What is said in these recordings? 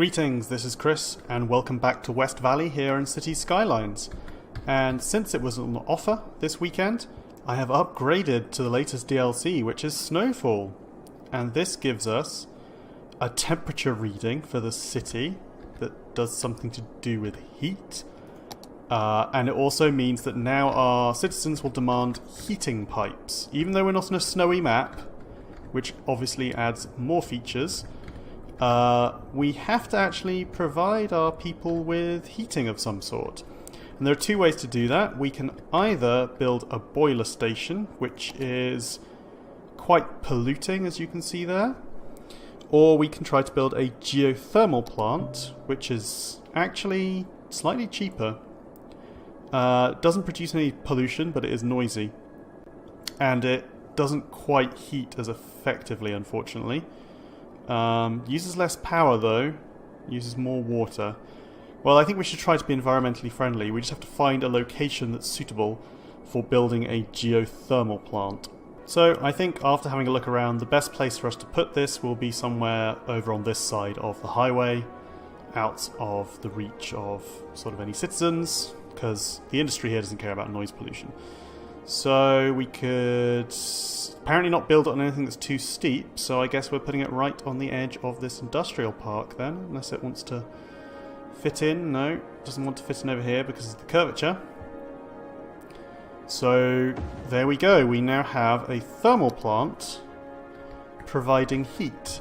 Greetings, this is Chris, and welcome back to Westvalley here in City Skylines. And since it was on offer this weekend, I have upgraded to the latest DLC, which is Snowfall. And this gives us a temperature reading for the city that does something to do with heat. And it also means that now our citizens will demand heating pipes. Even though we're not on a snowy map, which obviously adds more features, we have to actually provide our people with heating of some sort. And there are two ways to do that. We can either build a boiler station, which is quite polluting, as you can see there, or we can try to build a geothermal plant, which is actually slightly cheaper. Doesn't produce any pollution, but it is noisy. And it doesn't quite heat as effectively, unfortunately. Uses less power though, uses more water. Well, I think we should try to be environmentally friendly. We just have to find a location that's suitable for building a geothermal plant. So I think after having a look around, the best place for us to put this will be somewhere over on this side of the highway, out of the reach of sort of any citizens, because the industry here doesn't care about noise pollution. So we could apparently not build it on anything that's too steep, so I guess we're putting it right on the edge of this industrial park then, unless it wants to fit in. No, it doesn't want to fit in over here because of the curvature. So there we go, we now have a thermal plant providing heat.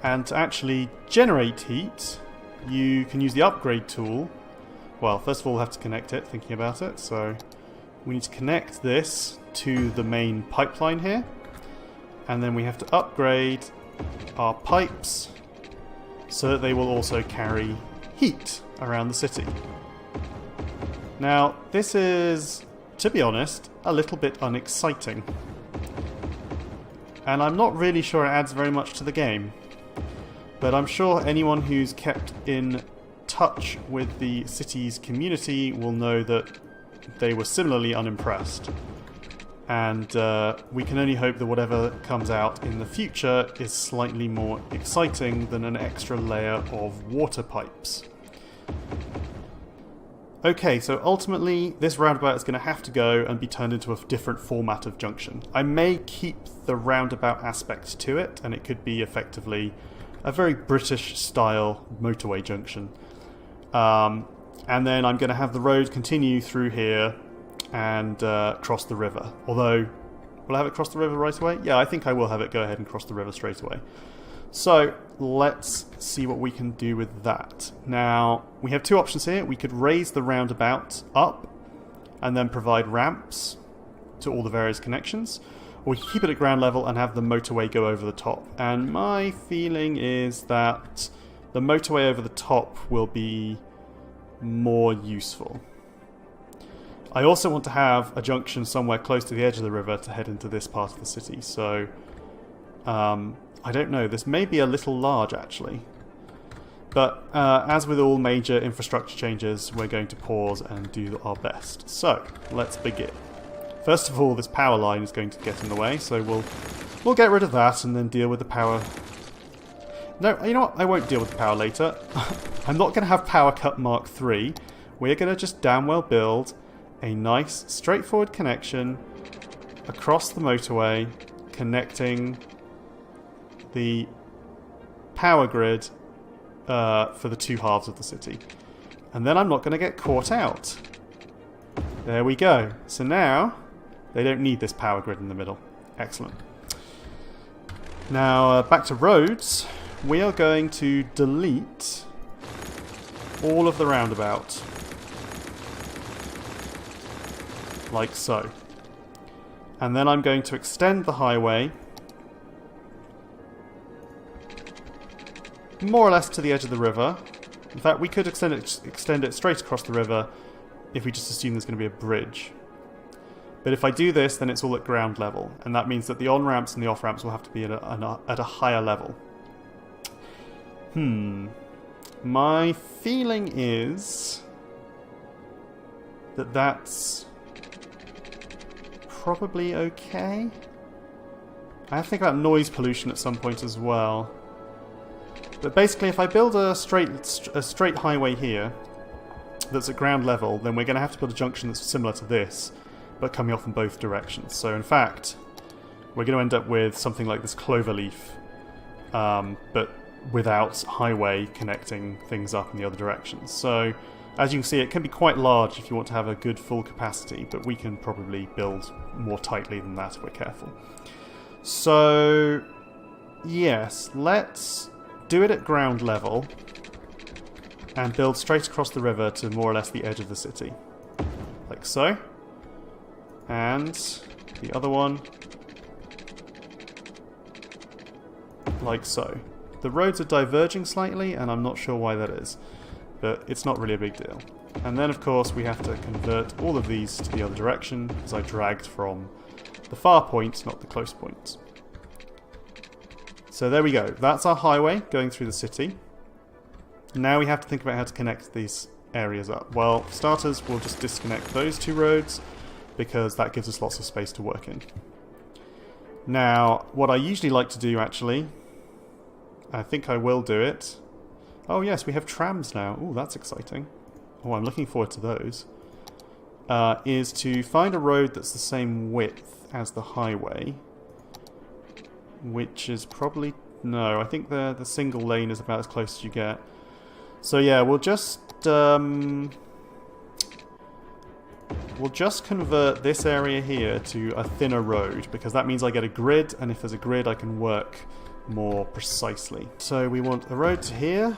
And to actually generate heat, you can use the upgrade tool. Well, first of all we'll have to connect it, thinking about it, so we need to connect this to the main pipeline here, and then we have to upgrade our pipes so that they will also carry heat around the city. Now, this is, to be honest, a little bit unexciting, and I'm not really sure it adds very much to the game, but I'm sure anyone who's kept in touch with the city's community will know that they were similarly unimpressed. And we can only hope that whatever comes out in the future is slightly more exciting than an extra layer of water pipes. Okay, so ultimately this roundabout is going to have to go and be turned into a different format of junction. I may keep the roundabout aspect to it, and it could be effectively a very British style motorway junction. And then I'm going to have the road continue through here and cross the river. Although, will I have it cross the river right away? Yeah, I think I will have it go ahead and cross the river straight away. So, let's see what we can do with that. Now, we have two options here. We could raise the roundabout up and then provide ramps to all the various connections. Or we can keep it at ground level and have the motorway go over the top. And my feeling is that the motorway over the top will be more useful. I also want to have a junction somewhere close to the edge of the river to head into this part of the city, so I don't know, this may be a little large actually, but as with all major infrastructure changes, we're going to pause and do our best. So let's begin. First of all, this power line is going to get in the way, so we'll get rid of that and then deal with the power. No, you know what? I won't deal with the power later. I'm not going to have power cut Mark 3. We're going to just damn well build a nice, straightforward connection across the motorway, connecting the power grid for the two halves of the city. And then I'm not going to get caught out. There we go. So now, they don't need this power grid in the middle. Excellent. Now, back to roads. We are going to delete all of the roundabout, like so. And then I'm going to extend the highway more or less to the edge of the river. In fact, we could extend it straight across the river if we just assume there's going to be a bridge. But if I do this, then it's all at ground level, and that means that the on-ramps and the off-ramps will have to be at a higher level. My feeling is that that's probably okay. I have to think about noise pollution at some point as well. But basically, if I build a straight highway here that's at ground level, then we're going to have to build a junction that's similar to this, but coming off in both directions. So in fact, we're going to end up with something like this cloverleaf, but without highway connecting things up in the other directions. So as you can see, it can be quite large if you want to have a good full capacity, but we can probably build more tightly than that if we're careful. So yes, let's do it at ground level and build straight across the river to more or less the edge of the city. Like so. And the other one like so. The roads are diverging slightly and I'm not sure why that is, but it's not really a big deal. And then of course we have to convert all of these to the other direction because I dragged from the far points, not the close points. So there we go. That's our highway going through the city. Now we have to think about how to connect these areas up. Well, for starters, we'll just disconnect those two roads because that gives us lots of space to work in. Now, what I usually like to do actually, I think I will do it. Oh yes, we have trams now. Oh, that's exciting. Oh, I'm looking forward to those. Is to find a road that's the same width as the highway. Which is probably... no, I think the single lane is about as close as you get. So yeah, we'll just convert this area here to a thinner road, because that means I get a grid, and if there's a grid I can work more precisely. So we want a road to here,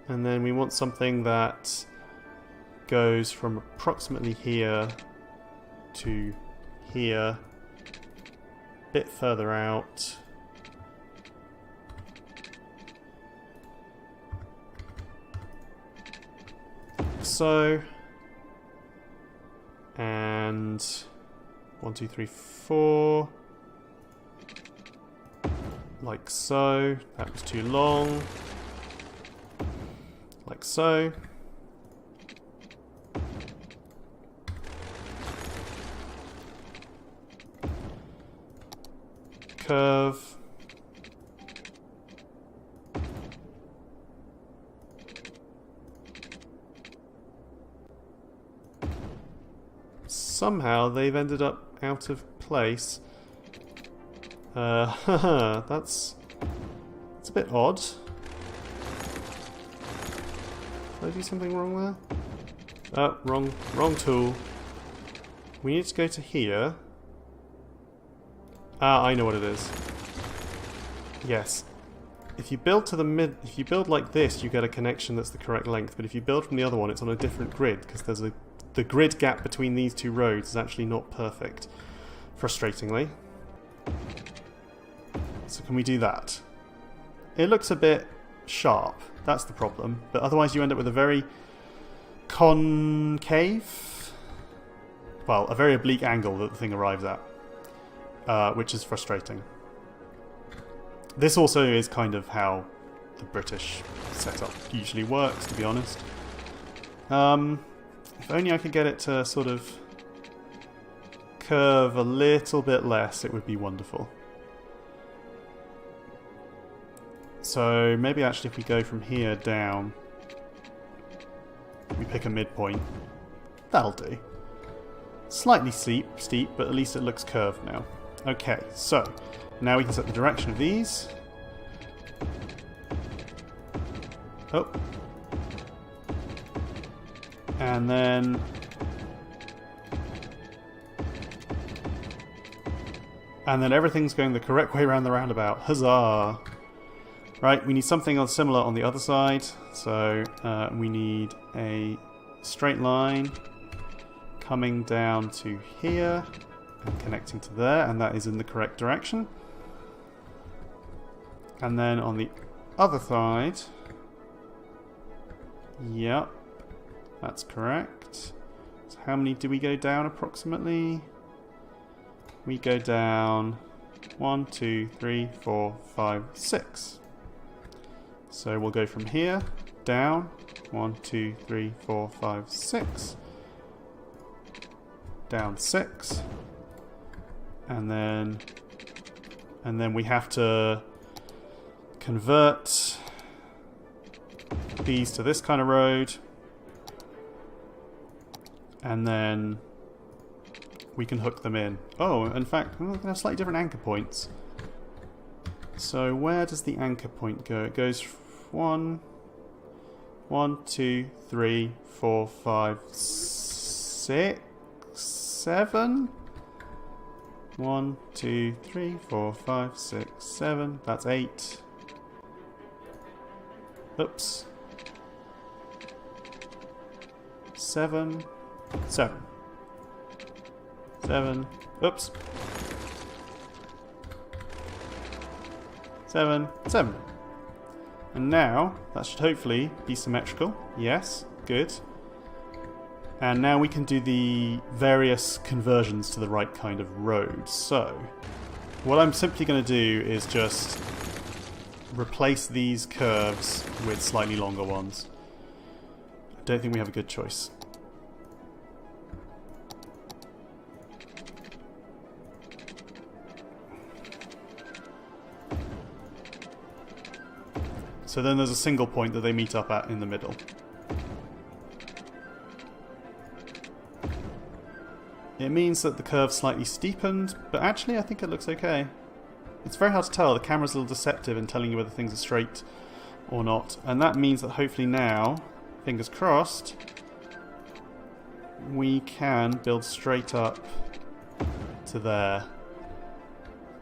and then we want something that goes from approximately here to here. Bit further out. So, and 1, 2, 3, 4, like so. That was too long. Like so. Curve. Somehow they've ended up out of place. That's a bit odd. Did I do something wrong there? Oh, wrong tool. We need to go to here. Ah, I know what it is. Yes. If you build to the if you build like this, you get a connection that's the correct length, but if you build from the other one, it's on a different grid, because the grid gap between these two roads is actually not perfect. Frustratingly. So can we do that? It looks a bit sharp, that's the problem, but otherwise you end up with a very concave, well, a very oblique angle that the thing arrives at. Which is frustrating. This also is kind of how the British setup usually works, to be honest. If only I could get it to sort of curve a little bit less, it would be wonderful. So maybe actually if we go from here down, we pick a midpoint. That'll do. Slightly steep, but at least it looks curved now. Okay, so now we can set the direction of these. Oh. And then everything's going the correct way around the roundabout. Huzzah! Right, we need something similar on the other side. So we need a straight line coming down to here and connecting to there, and that is in the correct direction. And then on the other side, yep, that's correct. So how many do we go down approximately? We go down 1, 2, 3, 4, 5, 6. So we'll go from here down 1, 2, 3, 4, 5, 6. Down 6. And then we have to convert these to this kind of road. And then we can hook them in. Oh, in fact, we're going to have slightly different anchor points. So where does the anchor point go? It goes 1, 2, 3, 4, 5, 6, 7. 1, 2, 3, 4, 5, 6, 7. That's 8. Oops. 7. 7. 7. Oops. 7. 7. And now, that should hopefully be symmetrical. Yes. Good. And now we can do the various conversions to the right kind of road. So, what I'm simply going to do is just replace these curves with slightly longer ones. I don't think we have a good choice. So then there's a single point that they meet up at in the middle. It means that the curve's slightly steepened, but actually I think it looks okay. It's very hard to tell. The camera's a little deceptive in telling you whether things are straight or not. And that means that hopefully now, fingers crossed, we can build straight up to there.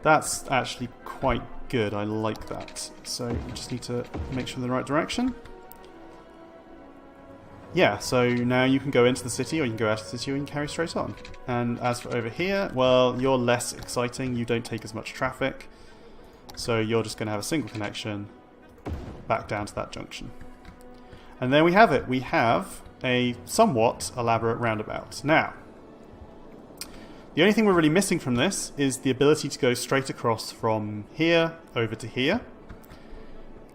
That's actually quite good. I like that. So we just need to make sure we're in the right direction. Yeah, so now you can go into the city, or you can go out of the city, or you can carry straight on. And as for over here, well, you're less exciting. You don't take as much traffic. So you're just going to have a single connection back down to that junction. And there we have it. We have a somewhat elaborate roundabout. Now, the only thing we're really missing from this is the ability to go straight across from here over to here.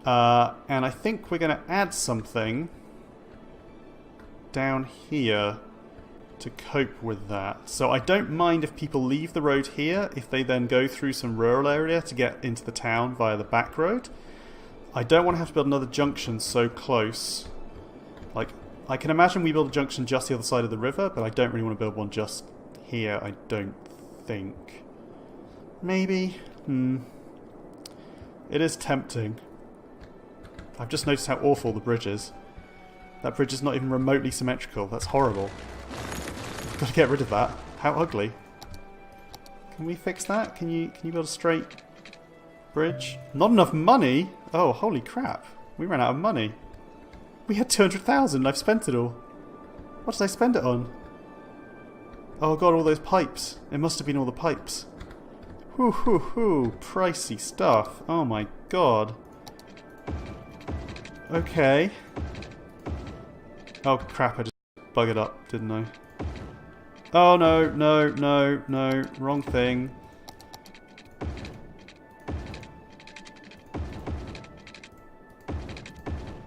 And I think we're going to add something down here to cope with that. So I don't mind if people leave the road here, if they then go through some rural area to get into the town via the back road. I don't want to have to build another junction so close. Like, I can imagine we build a junction just the other side of the river, but I don't really want to build one just here, I don't think. Maybe? It is tempting. I've just noticed how awful the bridge is. That bridge is not even remotely symmetrical. That's horrible. I've got to get rid of that. How ugly. Can we fix that? Can you build a straight bridge? Not enough money? Oh, holy crap. We ran out of money. We had 200,000. I've spent it all. What did I spend it on? Oh god, all those pipes. It must have been all the pipes. Hoo hoo hoo. Pricey stuff. Oh my god. Okay. Oh crap, I just buggered up, didn't I? Oh no, no, no, no. Wrong thing.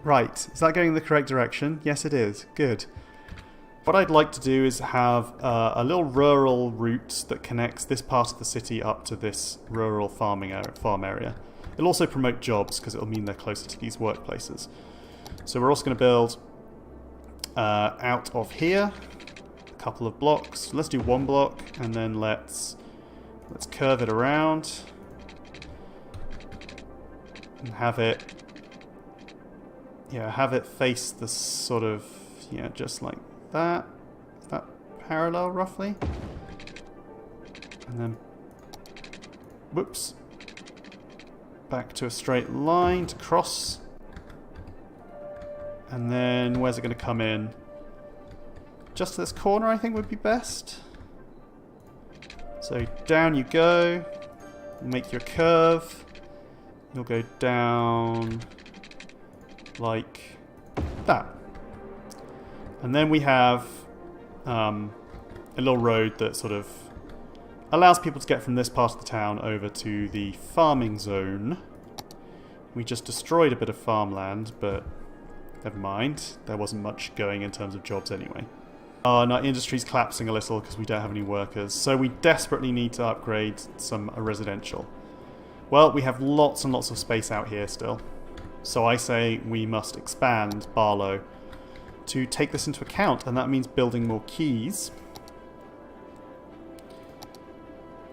Right, is that going in the correct direction? Yes it is. Good. What I'd like to do is have a little rural route that connects this part of the city up to this rural farm area. It'll also promote jobs because it'll mean they're closer to these workplaces. So we're also going to build out of here a couple of blocks. Let's do one block and then let's curve it around and have it face the sort of, just like that. Is that parallel roughly? And then whoops, back to a straight line to cross. And then where's it going to come in? Just to this corner I think would be best. So down you go. Make your curve. You'll go down like that. And then we have a little road that sort of allows people to get from this part of the town over to the farming zone. We just destroyed a bit of farmland, but never mind. There wasn't much going in terms of jobs anyway. And our industry's collapsing a little because we don't have any workers. So we desperately need to upgrade some residential. Well, we have lots and lots of space out here still. So I say we must expand Barlow to take this into account, and that means building more quays.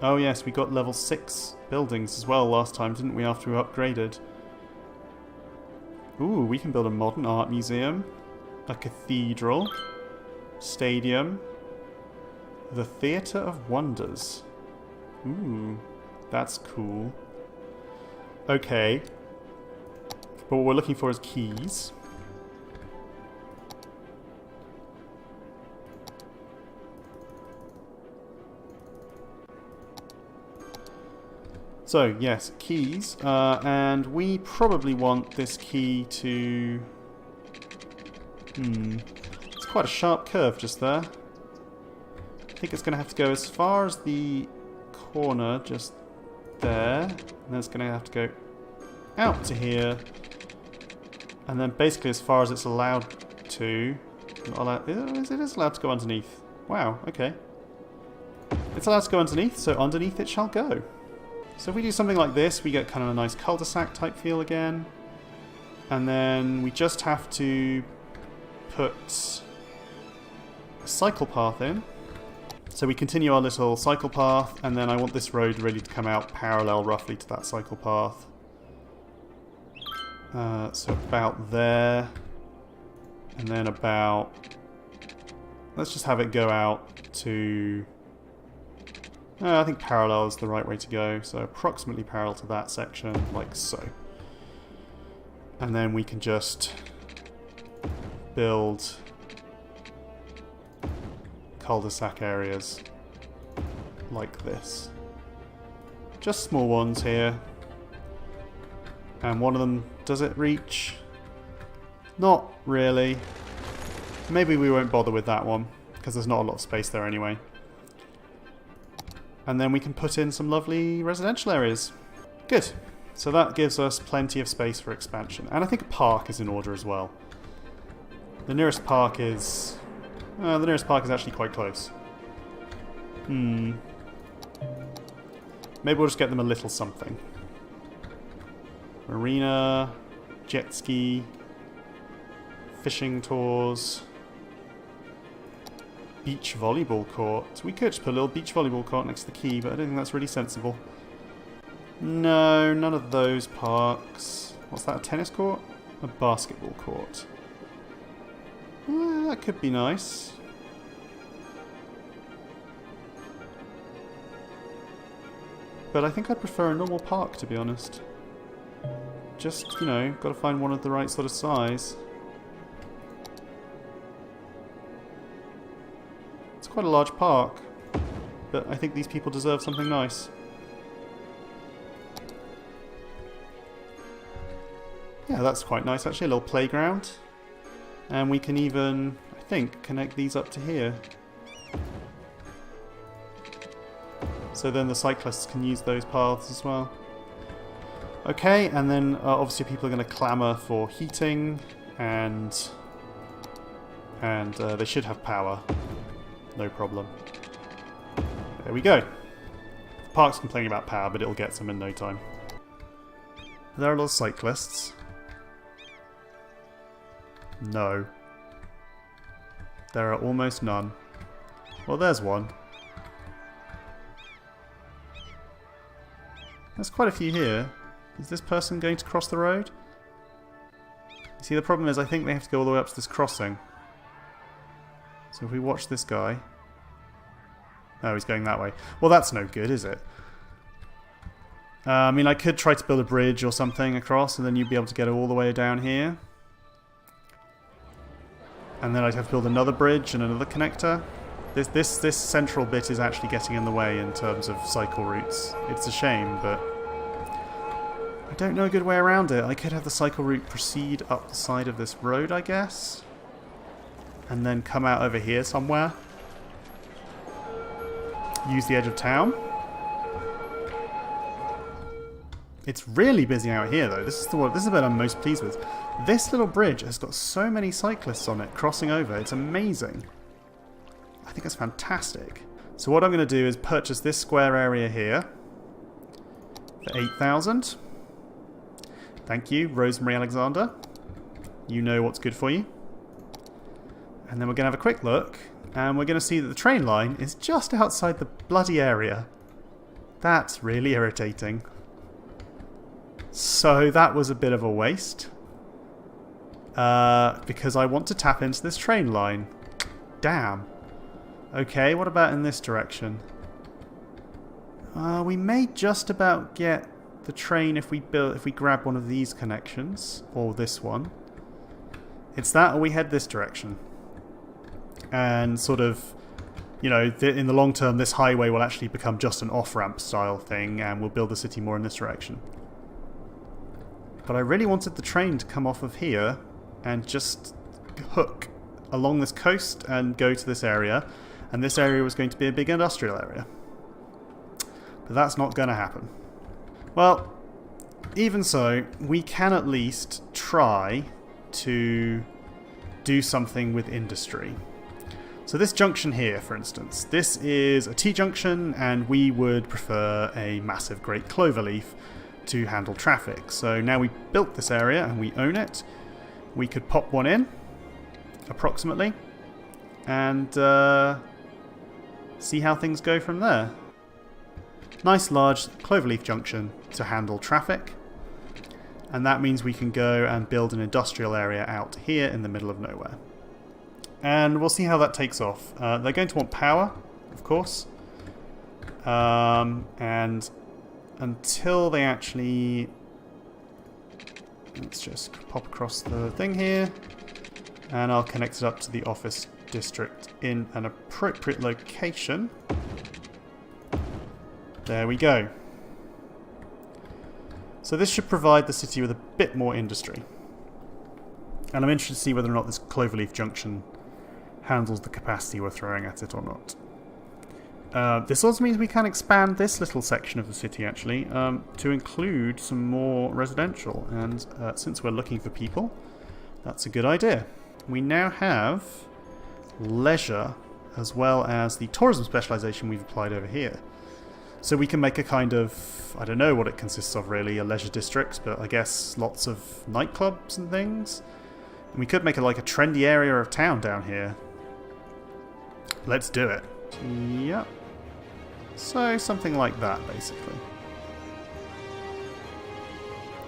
Oh yes, we got level 6 buildings as well last time, didn't we, after we upgraded? Ooh, we can build a modern art museum, a cathedral, stadium, the Theatre of Wonders. Ooh, that's cool. Okay. But what we're looking for is keys. So, yes, keys. And we probably want this key to... It's quite a sharp curve just there. I think it's going to have to go as far as the corner, just there. And then it's going to have to go out to here. And then basically as far as it's allowed to... It is allowed to go underneath. Wow, okay. It's allowed to go underneath, so underneath it shall go. So if we do something like this, we get kind of a nice cul-de-sac type feel again. And then we just have to put a cycle path in. So we continue our little cycle path, and then I want this road really to come out parallel roughly to that cycle path. So about there. And then about... Let's just have it go out to... I think parallel is the right way to go, so approximately parallel to that section, like so. And then we can just build cul-de-sac areas like this. Just small ones here. And one of them, does it reach? Not really. Maybe we won't bother with that one, because there's not a lot of space there anyway. And then we can put in some lovely residential areas. Good. So that gives us plenty of space for expansion. And I think a park is in order as well. The nearest park is... the nearest park is actually quite close. Maybe we'll just get them a little something. Marina, jet ski, fishing tours... Beach volleyball court. We could just put a little beach volleyball court next to the quay, but I don't think that's really sensible. No, none of those parks. What's that, a tennis court? A basketball court. That could be nice. But I think I'd prefer a normal park, to be honest. Just, you know, got to find one of the right sort of size. Quite a large park, but I think these people deserve something nice. Yeah, that's quite nice actually, a little playground. And we can even, I think, connect these up to here. So then the cyclists can use those paths as well. Okay, and then obviously people are going to clamour for heating, and they should have power. No problem. There we go. The park's complaining about power, but it'll get some in no time. There are a lot of cyclists. No. There are almost none. Well, there's one. There's quite a few here. Is this person going to cross the road? You see, the problem is I think they have to go all the way up to this crossing. So if we watch this guy... Oh, he's going that way. Well, that's no good, is it? I mean, I could try to build a bridge or something across, and then you'd be able to get it all the way down here. And then I'd have to build another bridge and another connector. This central bit is actually getting in the way in terms of cycle routes. It's a shame, but... I don't know a good way around it. I could have the cycle route proceed up the side of this road, I guess. And then come out over here somewhere. Use the edge of town. It's really busy out here though. This is the bit I'm most pleased with. This little bridge has got so many cyclists on it crossing over. It's amazing. I think it's fantastic. So what I'm going to do is purchase this square area here for 8,000. Thank you, Rosemary Alexander. You know what's good for you. And then we're going to have a quick look, and we're going to see that the train line is just outside the bloody area. That's really irritating. So that was a bit of a waste. Because I want to tap into this train line. Damn. Okay, what about in this direction? We may just about get the train if we grab one of these connections, or this one. It's that, or we head this direction. And sort of, you know, in the long term, this highway will actually become just an off-ramp style thing, and we'll build the city more in this direction. But I really wanted the train to come off of here and just hook along this coast and go to this area. And this area was going to be a big industrial area. But that's not going to happen. Well, even so, we can at least try to do something with industry. So this junction here, for instance, this is a T-junction, and we would prefer a massive great cloverleaf to handle traffic. So now we built this area and we own it. We could pop one in, approximately, and see how things go from there. Nice large cloverleaf junction to handle traffic, and that means we can go and build an industrial area out here in the middle of nowhere. And we'll see how that takes off. They're going to want power, of course, and until they actually... Let's just pop across the thing here, and I'll connect it up to the office district in an appropriate location. There we go. So this should provide the city with a bit more industry. And I'm interested to see whether or not this cloverleaf junction handles the capacity we're throwing at it or not. This also means we can expand this little section of the city, actually, to include some more residential. And since we're looking for people, that's a good idea. We now have leisure as well as the tourism specialization we've applied over here. So we can make a kind of, I don't know what it consists of really, a leisure district, but I guess lots of nightclubs and things. And we could make it like a trendy area of town down here. Let's do it. Yep. So something like that, basically.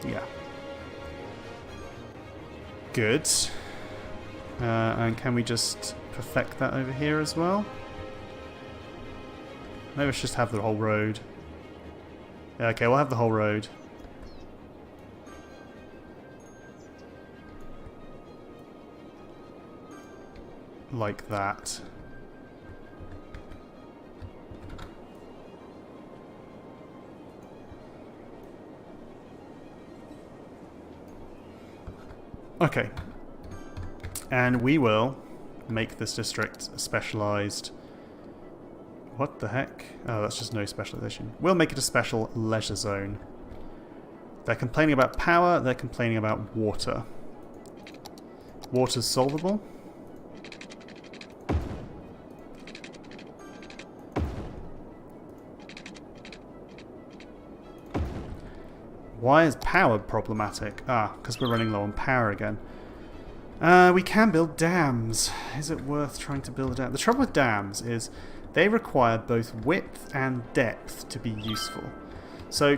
Yeah. Good. And can we just perfect that over here as well? Maybe let's just have the whole road. Yeah, okay, we'll have the whole road. Like that. Okay. And we will make this district a specialized... What the heck? Oh, that's just no specialization. We'll make it a special leisure zone. They're complaining about power, they're complaining about water. Water's solvable. Why is power problematic? Ah, because we're running low on power again. We can build dams. Is it worth trying to build a dam? The trouble with dams is they require both width and depth to be useful. So,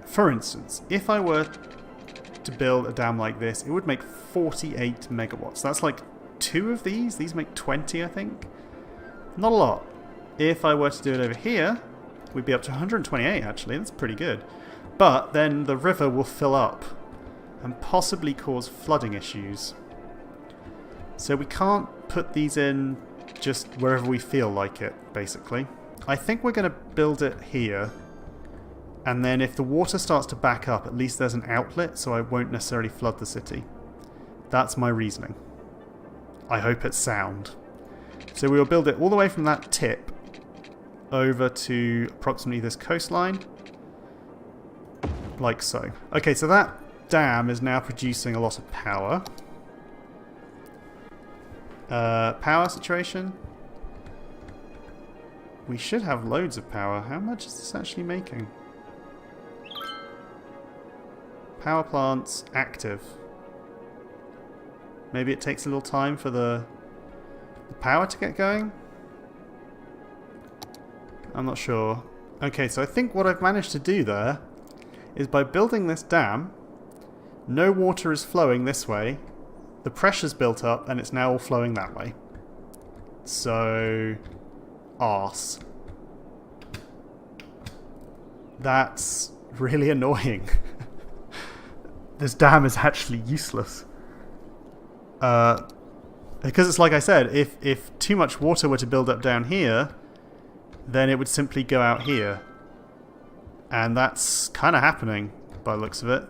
for instance, if I were to build a dam like this, it would make 48 megawatts. That's like 2 of these. These make 20, I think. Not a lot. If I were to do it over here, we'd be up to 128, actually. That's pretty good. But then the river will fill up and possibly cause flooding issues. So we can't put these in just wherever we feel like it, basically. I think we're going to build it here, and then if the water starts to back up, at least there's an outlet, so I won't necessarily flood the city. That's my reasoning. I hope it's sound. So we will build it all the way from that tip over to approximately this coastline, like so. Okay, so that dam is now producing a lot of power. Power situation. We should have loads of power. How much is this actually making? Power plant's active. Maybe it takes a little time for the power to get going? I'm not sure. Okay, so I think what I've managed to do there is by building this dam, no water is flowing this way, the pressure's built up, and it's now all flowing that way. So... arse. That's really annoying. This dam is actually useless. Because it's like I said, if too much water were to build up down here, then it would simply go out here. And that's kind of happening, by the looks of it.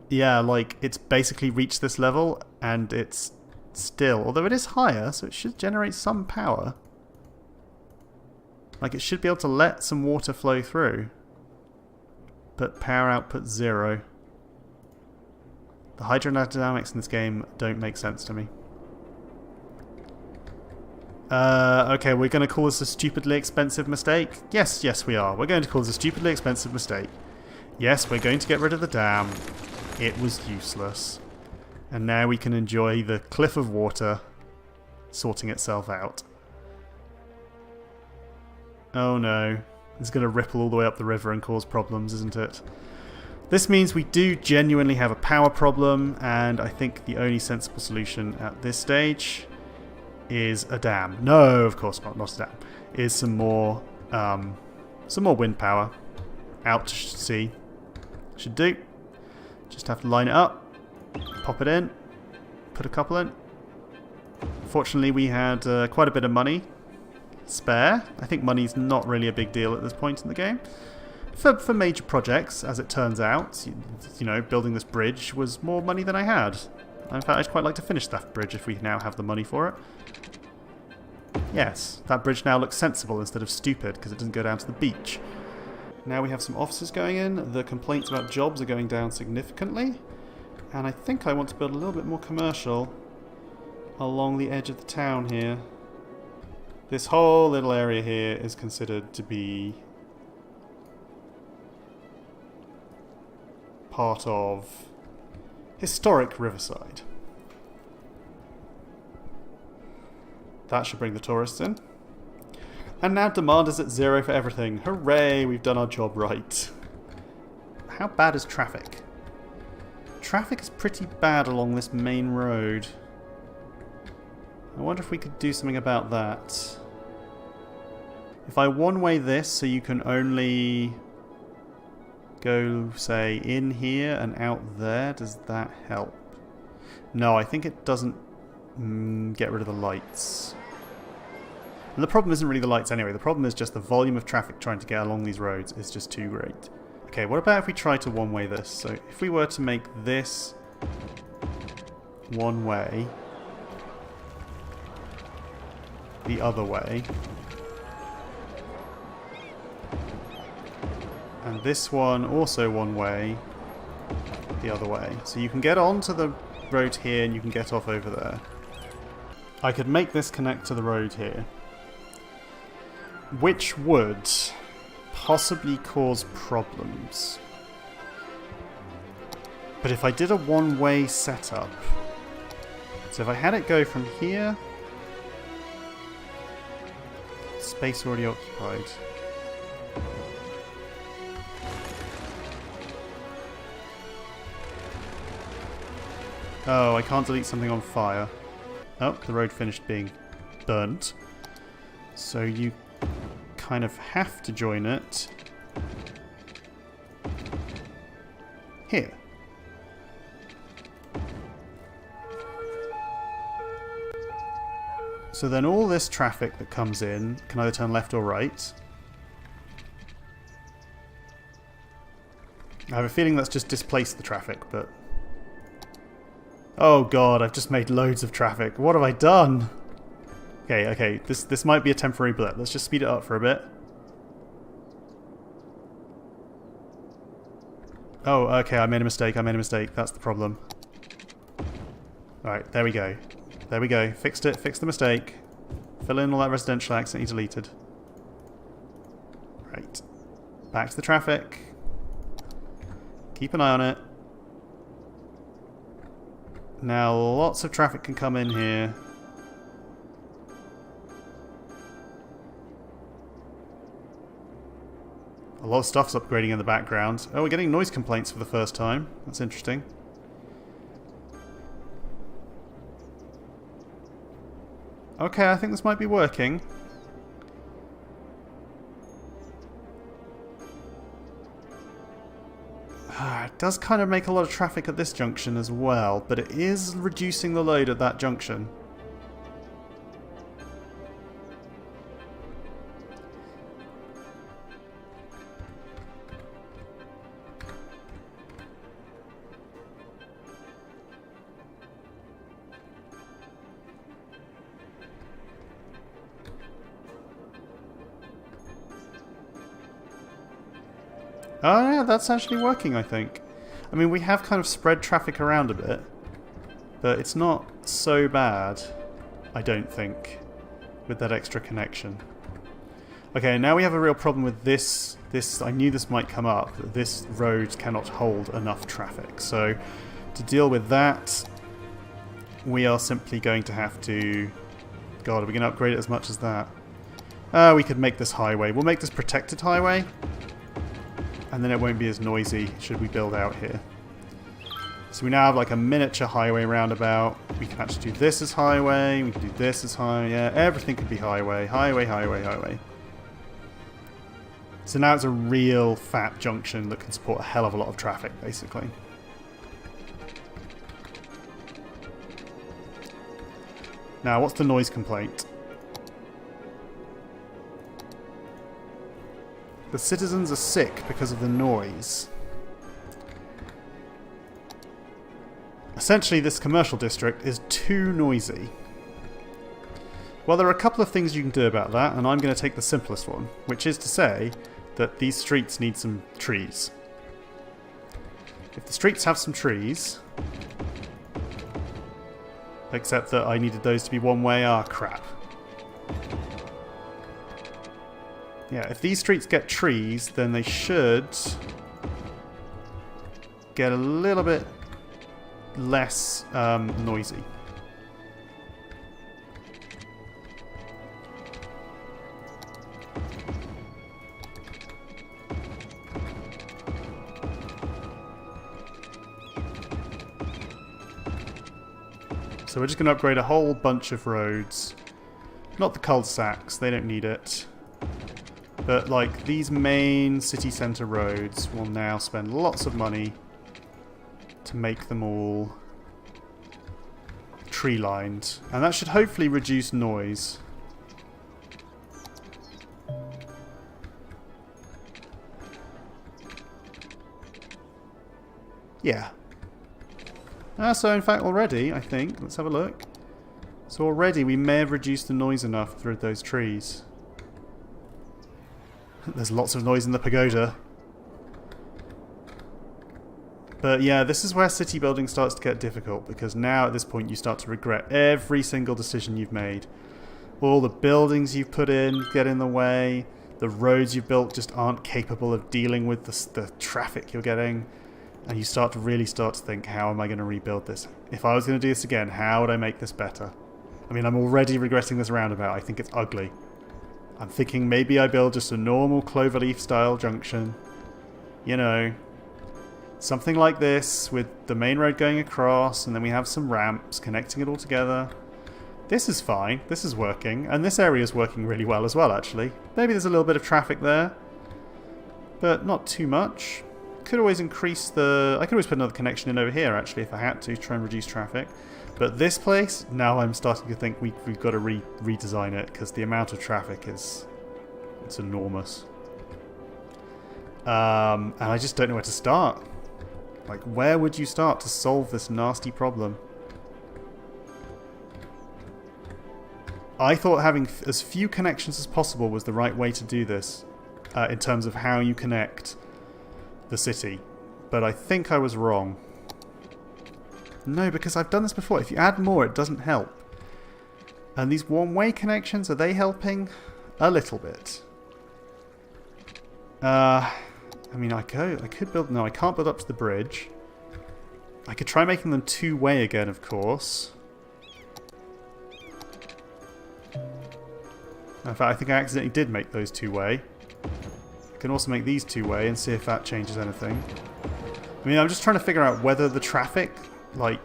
Yeah, like, it's basically reached this level, and it's still... although it is higher, so it should generate some power. Like, it should be able to let some water flow through. But power output 0. The hydrodynamics in this game don't make sense to me. Okay, we're going to call this a stupidly expensive mistake? Yes, we are. We're going to call this a stupidly expensive mistake. Yes, we're going to get rid of the dam. It was useless. And now we can enjoy the cliff of water sorting itself out. Oh no. It's going to ripple all the way up the river and cause problems, isn't it? This means we do genuinely have a power problem, and I think the only sensible solution at this stage is a dam. No, of course not a dam. Is some more wind power out to sea. Should do. Just have to line it up, pop it in, put a couple in. Fortunately, we had quite a bit of money spare. I think money's not really a big deal at this point in the game. For major projects, as it turns out, you know, building this bridge was more money than I had. In fact, I'd quite like to finish that bridge if we now have the money for it. Yes, that bridge now looks sensible instead of stupid because it doesn't go down to the beach. Now we have some officers going in. The complaints about jobs are going down significantly. And I think I want to build a little bit more commercial along the edge of the town here. This whole little area here is considered to be part of historic Riverside. That should bring the tourists in. And now demand is at 0 for everything. Hooray, we've done our job right. How bad is traffic? Traffic is pretty bad along this main road. I wonder if we could do something about that. If I one-way this so you can only go, say, in here and out there, does that help? No, I think it doesn't get rid of the lights. And the problem isn't really the lights anyway, the problem is just the volume of traffic trying to get along these roads is just too great. Okay, what about if we try to one-way this? So if we were to make this one way, the other way, and this one also one way, the other way. So you can get onto the road here and you can get off over there. I could make this connect to the road here, which would possibly cause problems. But if I did a one-way setup, so if I had it go from here, space already occupied. Oh, I can't delete something on fire. Oh, the road finished being burnt. So you kind of have to join it here. So then all this traffic that comes in can either turn left or right. I have a feeling that's just displaced the traffic, but... oh god, I've just made loads of traffic. What have I done? Okay, this might be a temporary blip. Let's just speed it up for a bit. Oh, okay, I made a mistake, That's the problem. Alright, there we go. There we go. Fixed it, fixed the mistake. Fill in all that residential accidentally deleted. Right. Back to the traffic. Keep an eye on it. Now lots of traffic can come in here. A lot of stuff's upgrading in the background. Oh, we're getting noise complaints for the first time. That's interesting. Okay, I think this might be working. It does kind of make a lot of traffic at this junction as well, but it is reducing the load at that junction. Oh yeah, that's actually working, I think. I mean, we have kind of spread traffic around a bit, but it's not so bad, I don't think, with that extra connection. Okay, now we have a real problem with this. I knew this might come up, that this road cannot hold enough traffic. So, to deal with that, we are simply going to have to... God, are we going to upgrade it as much as that? We could make this highway. We'll make this protected highway. And then it won't be as noisy should we build out here. So we now have like a miniature highway roundabout. We can actually do this as highway. We can do this as highway. Yeah, everything could be highway. Highway, highway, highway. So now it's a real fat junction that can support a hell of a lot of traffic, basically. Now, what's the noise complaint? The citizens are sick because of the noise. Essentially, this commercial district is too noisy. Well, there are a couple of things you can do about that, and I'm going to take the simplest one, which is to say that these streets need some trees. If the streets have some trees, except that I needed those to be one way, crap. Yeah, if these streets get trees, then they should get a little bit less noisy. So we're just going to upgrade a whole bunch of roads. Not the cul-de-sacs, they don't need it. But like these main city centre roads will now spend lots of money to make them all tree lined. And that should hopefully reduce noise. Yeah. So in fact already, I think, let's have a look. So already we may have reduced the noise enough through those trees. There's lots of noise in the pagoda. But yeah, this is where city building starts to get difficult, because now at this point you start to regret every single decision you've made. All the buildings you've put in get in the way. The roads you've built just aren't capable of dealing with the traffic you're getting. And you really start to think, how am I going to rebuild this? If I was going to do this again, how would I make this better? I mean, I'm already regretting this roundabout. I think it's ugly. I'm thinking maybe I build just a normal cloverleaf style junction. You know, something like this with the main road going across, and then we have some ramps connecting it all together. This is fine. This is working. And this area is working really well as well, actually. Maybe there's a little bit of traffic there, but not too much. Could always increase the... I could always put another connection in over here, actually, if I had to try and reduce traffic. But this place, now I'm starting to think we've got to redesign it, because the amount of traffic it's enormous. And I just don't know where to start. Like, where would you start to solve this nasty problem? I thought having as few connections as possible was the right way to do this, in terms of how you connect the city. But I think I was wrong. No, because I've done this before. If you add more, it doesn't help. And these one-way connections, are they helping? A little bit. I mean, I could build... No, I can't build up to the bridge. I could try making them two-way again, of course. In fact, I think I accidentally did make those two-way. I can also make these two-way and see if that changes anything. I mean, I'm just trying to figure out whether the traffic, like,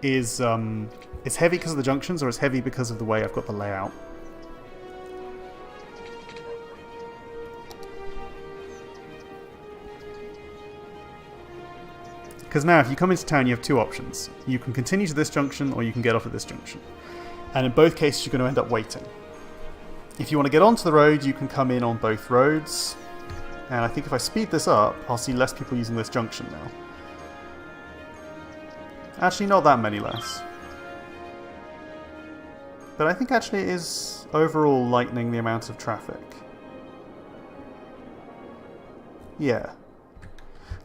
is heavy because of the junctions or is heavy because of the way I've got the layout. Because now, if you come into town, you have two options. You can continue to this junction or you can get off at this junction. And in both cases, you're going to end up waiting. If you want to get onto the road, you can come in on both roads. And I think if I speed this up, I'll see less people using this junction now. Actually, not that many less. But I think actually it is overall lightening the amount of traffic. Yeah.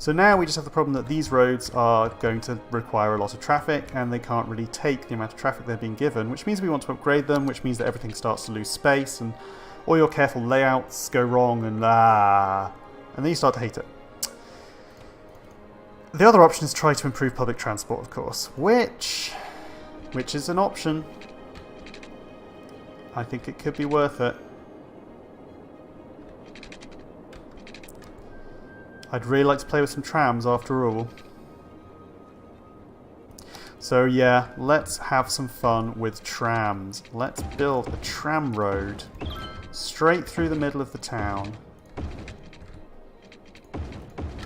So now we just have the problem that these roads are going to require a lot of traffic and they can't really take the amount of traffic they're being given, which means we want to upgrade them, which means that everything starts to lose space and all your careful layouts go wrong and then you start to hate it. The other option is try to improve public transport, of course, which is an option. I think it could be worth it. I'd really like to play with some trams after all. So yeah, let's have some fun with trams. Let's build a tram road straight through the middle of the town.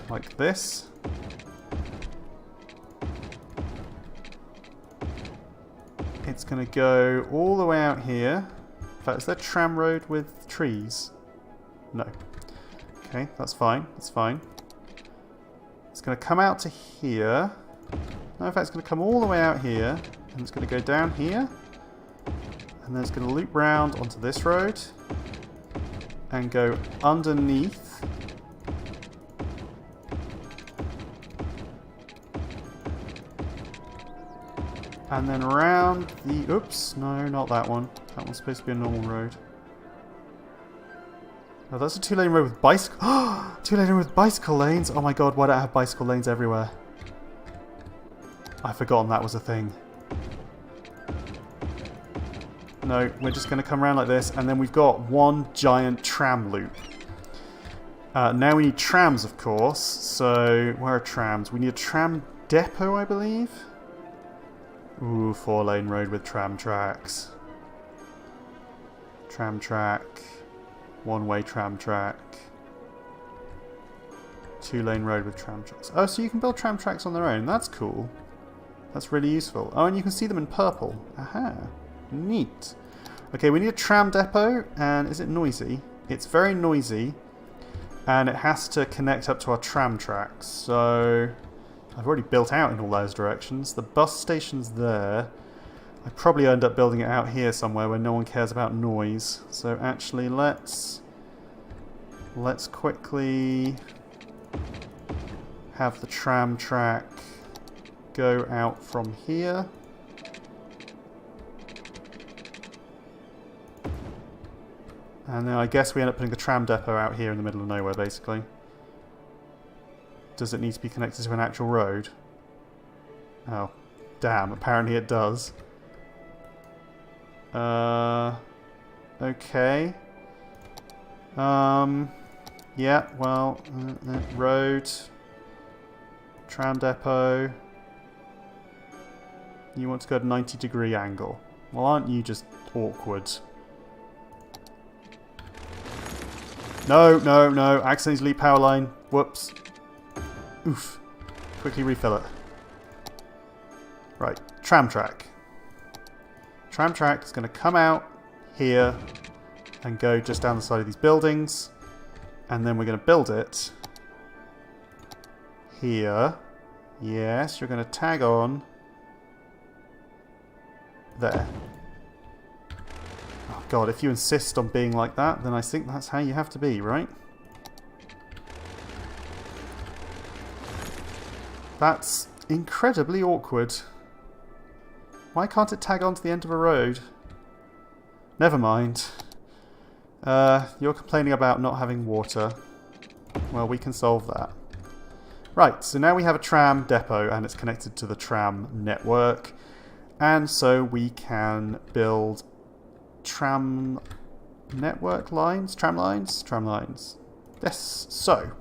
Like this. It's going to go all the way out here. In fact, is there a tram road with trees? No. Okay, that's fine. That's fine. It's going to come out to here. No, in fact, it's going to come all the way out here. And it's going to go down here. And then it's going to loop round onto this road. And go underneath. And then around the... Oops, no, not that one. That one's supposed to be a normal road. Oh, that's a two-lane road with bicycle... Two-lane road with bicycle lanes? Oh my god, why don't I have bicycle lanes everywhere? I've forgotten that was a thing. No, we're just going to come around like this, and then we've got one giant tram loop. Now we need trams, of course. So, where are trams? We need a tram depot, I believe? Ooh, 4-lane road with tram tracks. Tram track. One-way tram track. 2-lane road with tram tracks. Oh, so you can build tram tracks on their own. That's cool. That's really useful. Oh, and you can see them in purple. Aha. Neat. Okay, we need a tram depot, and is it noisy? It's very noisy, and it has to connect up to our tram tracks. So, I've already built out in all those directions. The bus station's there. I probably end up building it out here somewhere where no one cares about noise. So actually, let's quickly have the tram track go out from here. And then I guess we end up putting the tram depot out here in the middle of nowhere, basically. Does it need to be connected to an actual road? Oh, damn, apparently it does. Okay. Yeah, well, road, tram depot. You want to go at a 90-degree angle. Well, aren't you just awkward? No, no, no. Accidentally delete power line. Whoops. Oof. Quickly refill it. Right. Tram track. Tram track is going to come out here and go just down the side of these buildings. And then we're going to build it here. Yes, you're going to tag on there. Oh god, if you insist on being like that, then I think that's how you have to be, right? That's incredibly awkward. Why can't it tag onto the end of a road? Never mind. You're complaining about not having water. Well, we can solve that. Right, so now we have a tram depot and it's connected to the tram network. And so we can build tram network lines? Tram lines? Tram lines. Yes, so.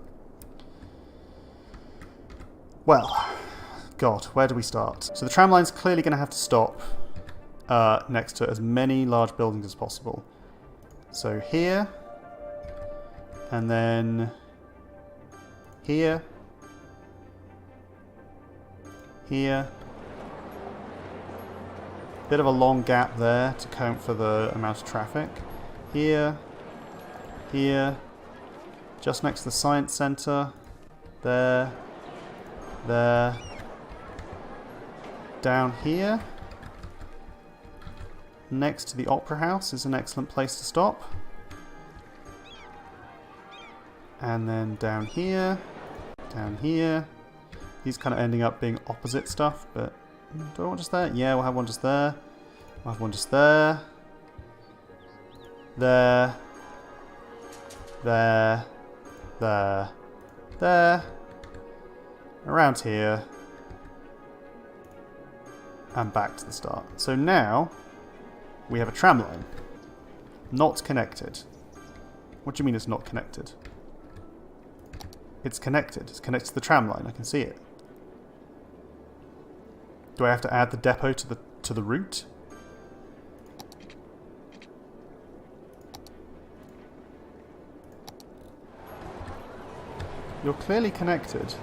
Well, God, where do we start? So the tram line's clearly going to have to stop next to as many large buildings as possible. So here, and then here, here. Bit of a long gap there to account for the amount of traffic. Here, here, just next to the science centre, there, there, down here, next to the Opera House is an excellent place to stop. And then down here, these kind of ending up being opposite stuff, but do I want just there? Yeah, we'll have one just there. We'll have one just there. There. There. There. There. Around here. And back to the start. So now, we have a tram line. Not connected. What do you mean it's not connected? It's connected. It's connected to the tram line. I can see it. Do I have to add the depot to the route? You're clearly connected.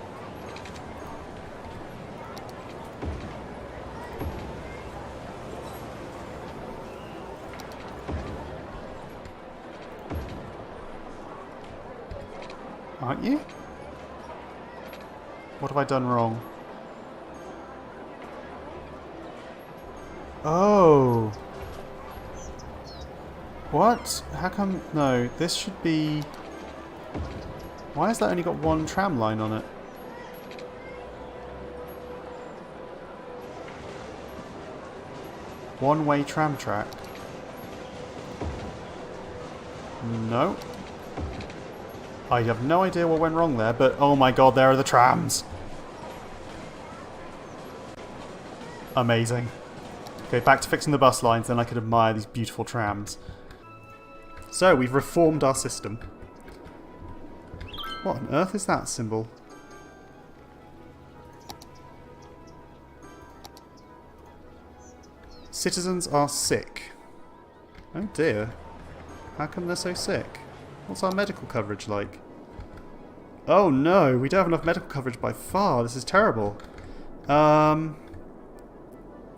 Aren't you? What have I done wrong? Oh. What? How come? No, this should be... Why has that only got one tram line on it? One-way tram track. No. I have no idea what went wrong there, but oh my god, there are the trams! Amazing. Okay, back to fixing the bus lines, then I could admire these beautiful trams. So, we've reformed our system. What on earth is that symbol? Citizens are sick. Oh dear. How come they're so sick? What's our medical coverage like? Oh no, we don't have enough medical coverage by far. This is terrible.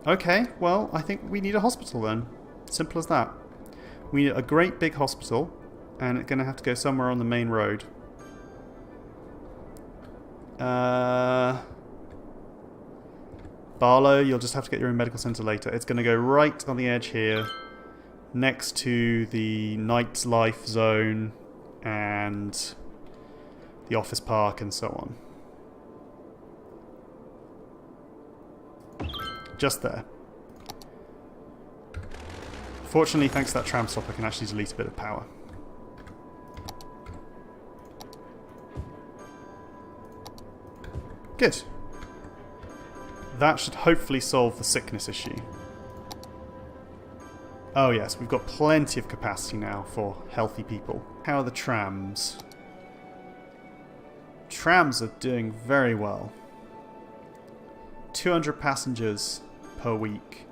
Okay, well, I think we need a hospital then. Simple as that. We need a great big hospital, and it's going to have to go somewhere on the main road. Barlow, you'll just have to get your own medical centre later. It's going to go right on the edge here, next to the nightlife zone and the office park and so on. Just there. Fortunately, thanks to that tram stop, I can actually delete a bit of power. Good. That should hopefully solve the sickness issue. Oh yes, we've got plenty of capacity now for healthy people. How are the trams? Trams are doing very well. 200 passengers per week.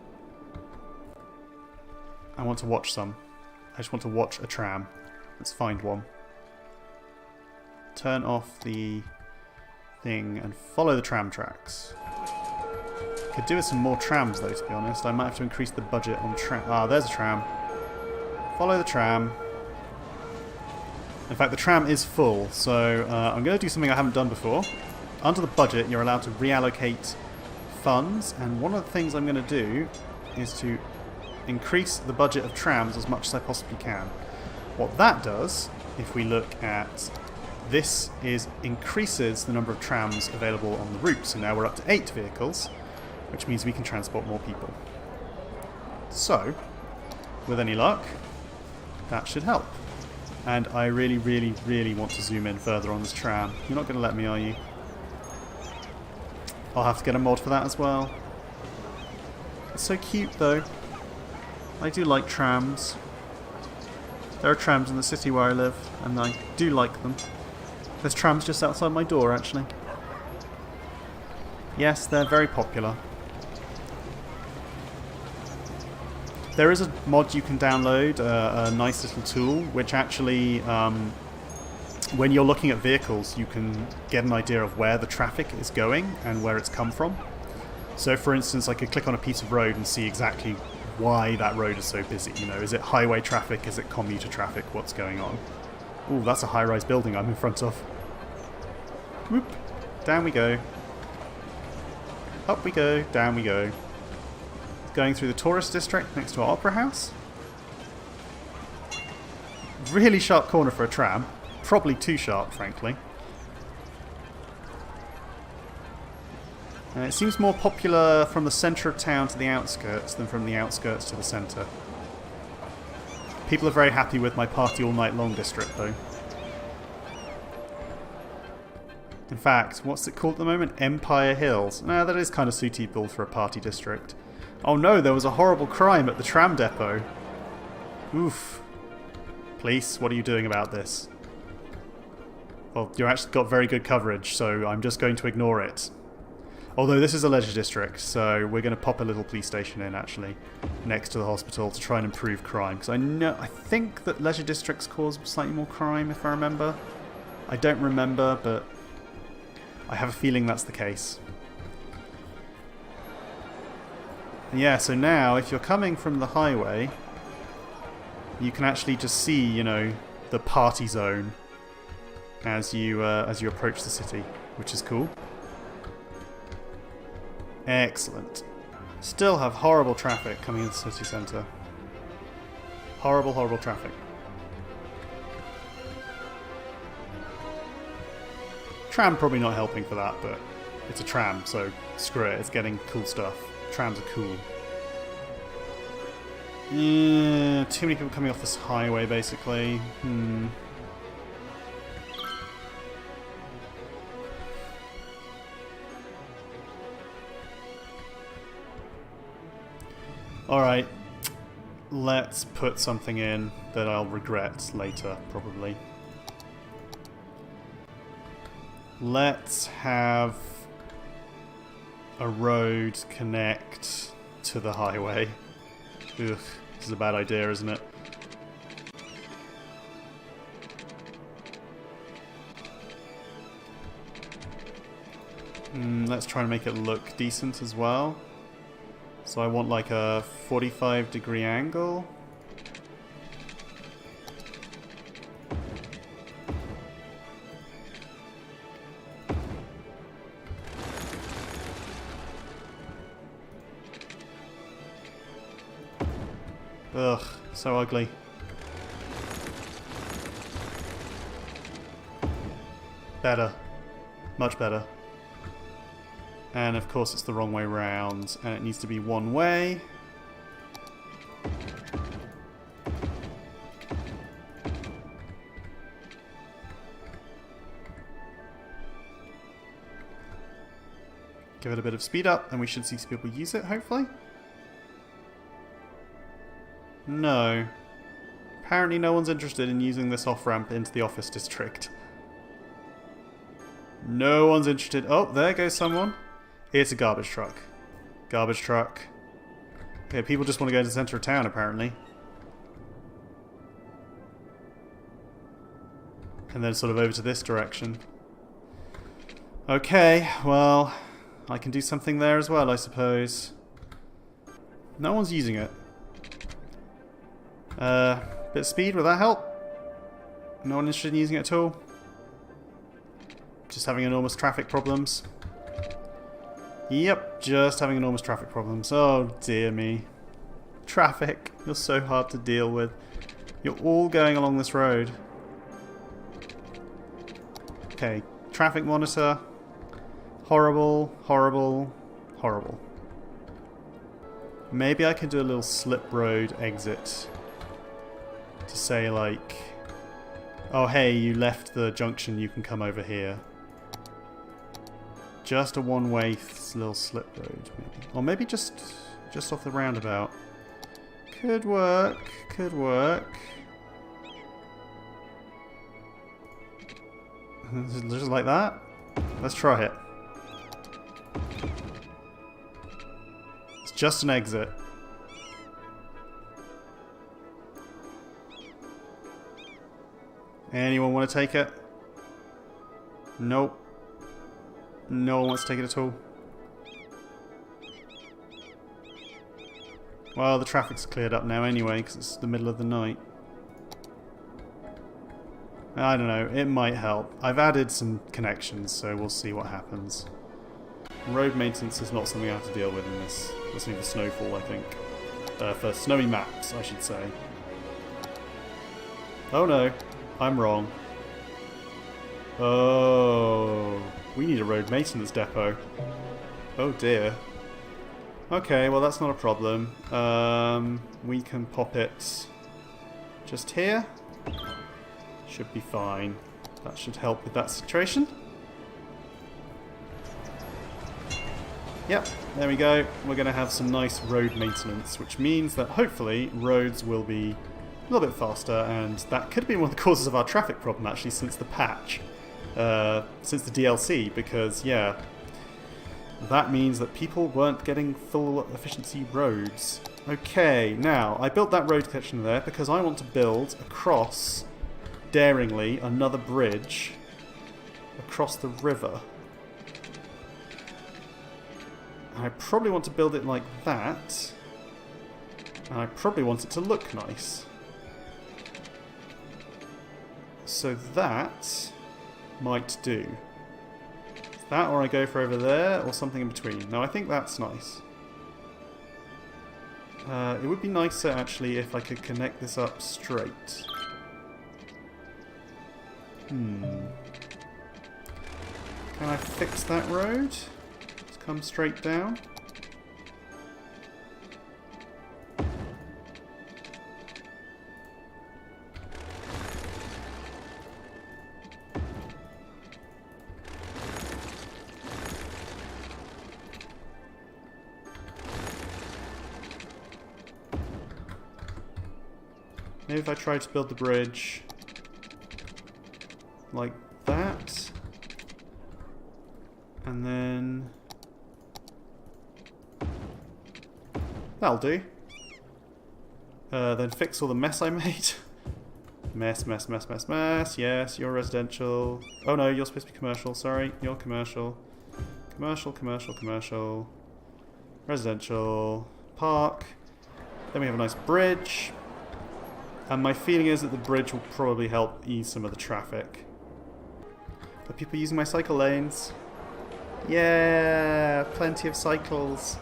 I want to watch some. I just want to watch a tram. Let's find one. Turn off the thing and follow the tram tracks. Could do with some more trams though, to be honest. I might have to increase the budget on tram. Ah, there's a tram. Follow the tram. In fact, the tram is full, so I'm going to do something I haven't done before. Under the budget, you're allowed to reallocate funds, and one of the things I'm going to do is to increase the budget of trams as much as I possibly can. What that does, if we look at this, is increases the number of trams available on the route. So now we're up to 8 vehicles, which means we can transport more people. So, with any luck, that should help. And I really, really, really want to zoom in further on this tram. You're not going to let me, are you? I'll have to get a mod for that as well. It's so cute, though. I do like trams. There are trams in the city where I live, and I do like them. There's trams just outside my door, actually. Yes, they're very popular. There is a mod you can download, a nice little tool, which actually, when you're looking at vehicles, you can get an idea of where the traffic is going and where it's come from. So, for instance, I could click on a piece of road and see exactly why that road is so busy. You know, is it highway traffic? Is it commuter traffic? What's going on? Ooh, that's a high-rise building I'm in front of. Whoop. Down we go. Up we go. Down we go. Going through the tourist district next to our opera house. Really sharp corner for a tram. Probably too sharp, frankly. It seems more popular from the centre of town to the outskirts than from the outskirts to the centre. People are very happy with my party all night long district, though. In fact, what's it called at the moment? Empire Hills. No, that is kind of suitable for a party district. Oh no, there was a horrible crime at the tram depot. Oof. Police, what are you doing about this? Well, you actually got very good coverage, so I'm just going to ignore it. Although this is a leisure district, so we're going to pop a little police station in, actually, next to the hospital to try and improve crime. Because I think that leisure districts cause slightly more crime, if I remember. I don't remember, but I have a feeling that's the case. Yeah, so now, if you're coming from the highway, you can actually just see, you know, the party zone as you approach the city, which is cool. Excellent. Still have horrible traffic coming into the city centre. Horrible, horrible traffic. Tram probably not helping for that, but it's a tram, so screw it, it's getting cool stuff. Trams are cool. Yeah, too many people coming off this highway, basically. Alright, let's put something in that I'll regret later, probably. Let's have a road connect to the highway. Ugh, this is a bad idea, isn't it? Let's try and make it look decent as well. So I want like a 45-degree angle. Ugh, so ugly. Better. Much better. And of course it's the wrong way round, and it needs to be one way. Give it a bit of speed up, and we should see people use it, hopefully. No. Apparently no one's interested in using this off-ramp into the office district. No one's interested. Oh, there goes someone. It's a garbage truck. Garbage truck. Okay, people just want to go to the centre of town, apparently. And then sort of over to this direction. Okay, well, I can do something there as well, I suppose. No one's using it. Bit of speed, will that help? No one interested in using it at all? Just having enormous traffic problems. Yep, just having enormous traffic problems. Oh dear me. Traffic, you're so hard to deal with. You're all going along this road. Okay, traffic monitor. Horrible, horrible, horrible. Maybe I can do a little slip road exit. To say like Oh hey, you left the junction, you can come over here. Just a one-way little slip road, maybe. Or maybe just off the roundabout. Could work, could work. Just like that? Let's try it. It's just an exit. Anyone want to take it? Nope. No one wants to take it at all. Well, the traffic's cleared up now anyway, because it's the middle of the night. I don't know, it might help. I've added some connections, so we'll see what happens. Road maintenance is not something I have to deal with in this. That's only for snowfall, I think. For snowy maps, I should say. Oh no, I'm wrong. Oh, we need a road maintenance depot. Oh dear. Okay, well that's not a problem. We can pop it just here. Should be fine. That should help with that situation. Yep, there we go. We're going to have some nice road maintenance, which means that hopefully roads will be a little bit faster, and that could be one of the causes of our traffic problem actually since the patch, since the DLC, because yeah, that means that people weren't getting full efficiency roads. Okay, now I built that road connection there because I want to build across, daringly, another bridge across the river. I probably want to build it like that, and I probably want it to look nice. So that might do. That, or I go for over there, or something in between. No, I think that's nice. It would be nicer actually if I could connect this up straight. Can I fix that road? Just come straight down. Maybe if I try to build the bridge like that, and then that'll do. Then fix all the mess I made. Mess. Yes, you're residential. Oh no, you're supposed to be commercial. Sorry, you're commercial. Commercial. Residential. Park. Then we have a nice bridge. And my feeling is that the bridge will probably help ease some of the traffic. Are people using my cycle lanes? Yeah, plenty of cycles.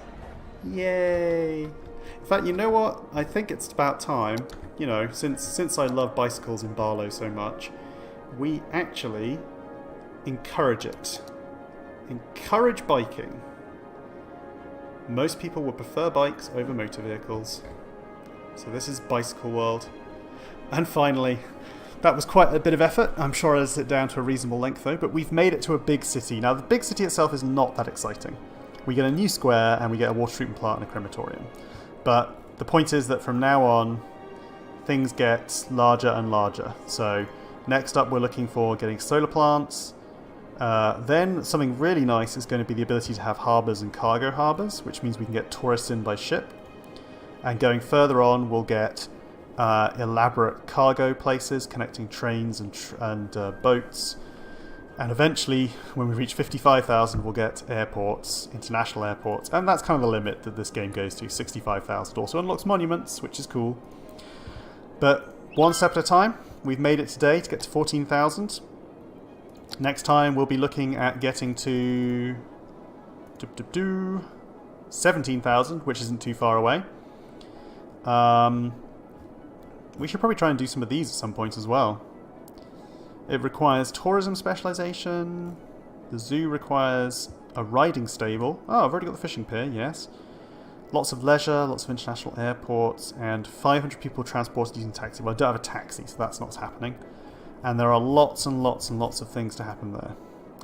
Yay! In fact, you know what? I think it's about time, you know, since I love bicycles in Barlow so much, we actually encourage it. Encourage biking. Most people would prefer bikes over motor vehicles. So this is Bicycle World. And finally, that was quite a bit of effort. I'm sure I'll sit down to a reasonable length though, but we've made it to a big city. Now the big city itself is not that exciting. We get a new square and we get a water treatment plant and a crematorium. But the point is that from now on, things get larger and larger. So next up we're looking for getting solar plants. Then something really nice is going to be the ability to have harbours and cargo harbours, which means we can get tourists in by ship. And going further on, we'll get elaborate cargo places connecting trains and boats. And eventually, when we reach 55,000, we'll get airports, international airports. And that's kind of the limit that this game goes to, 65,000. Also unlocks monuments, which is cool. But one step at a time. We've made it today to get to 14,000. Next time, we'll be looking at getting to 17,000, which isn't too far away. We should probably try and do some of these at some point as well. It requires tourism specialization. The zoo requires a riding stable. Oh, I've already got the fishing pier, yes. Lots of leisure, lots of international airports, and 500 people transported using taxi. Well, I don't have a taxi, so that's not happening. And there are lots and lots and lots of things to happen there.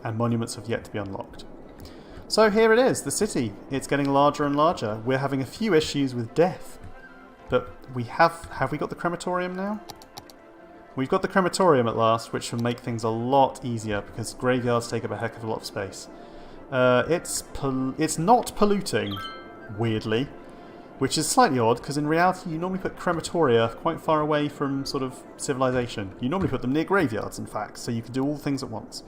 And monuments have yet to be unlocked. So here it is, the city. It's getting larger and larger. We're having a few issues with death. But we have we got the crematorium now? We've got the crematorium at last, which will make things a lot easier because graveyards take up a heck of a lot of space. It's not polluting, weirdly, which is slightly odd because in reality you normally put crematoria quite far away from sort of civilization. You normally put them near graveyards, in fact, so you can do all things at once.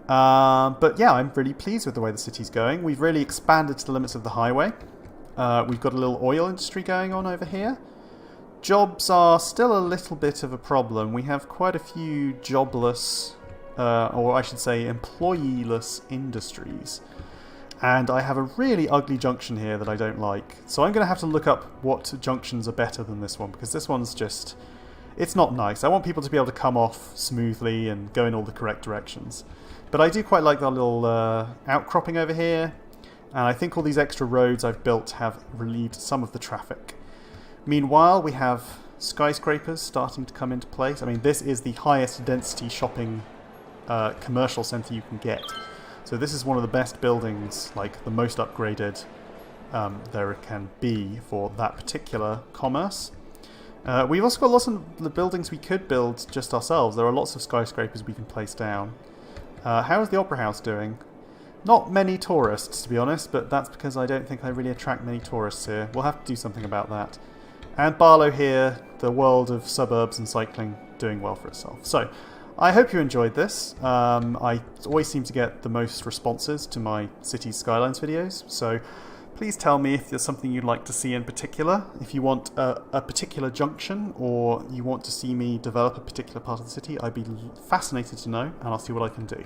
But yeah, I'm really pleased with the way the city's going. We've really expanded to the limits of the highway. We've got a little oil industry going on over here. Jobs are still a little bit of a problem. We have quite a few jobless, or I should say employee-less industries. And I have a really ugly junction here that I don't like. So I'm going to have to look up what junctions are better than this one, because this one's just... it's not nice. I want people to be able to come off smoothly and go in all the correct directions. But I do quite like that little outcropping over here. And I think all these extra roads I've built have relieved some of the traffic. Meanwhile, we have skyscrapers starting to come into place. I mean, this is the highest density shopping commercial centre you can get. So this is one of the best buildings, like the most upgraded there can be for that particular commerce. We've also got lots of the buildings we could build just ourselves. There are lots of skyscrapers we can place down. How is the Opera House doing? Not many tourists, to be honest, but that's because I don't think I really attract many tourists here. We'll have to do something about that. And Barlow here, the world of suburbs and cycling, doing well for itself. So, I hope you enjoyed this. I always seem to get the most responses to my Cities Skylines videos, so please tell me if there's something you'd like to see in particular. If you want a particular junction, or you want to see me develop a particular part of the city, I'd be fascinated to know, and I'll see what I can do.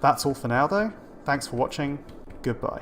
That's all for now, though. Thanks for watching. Goodbye.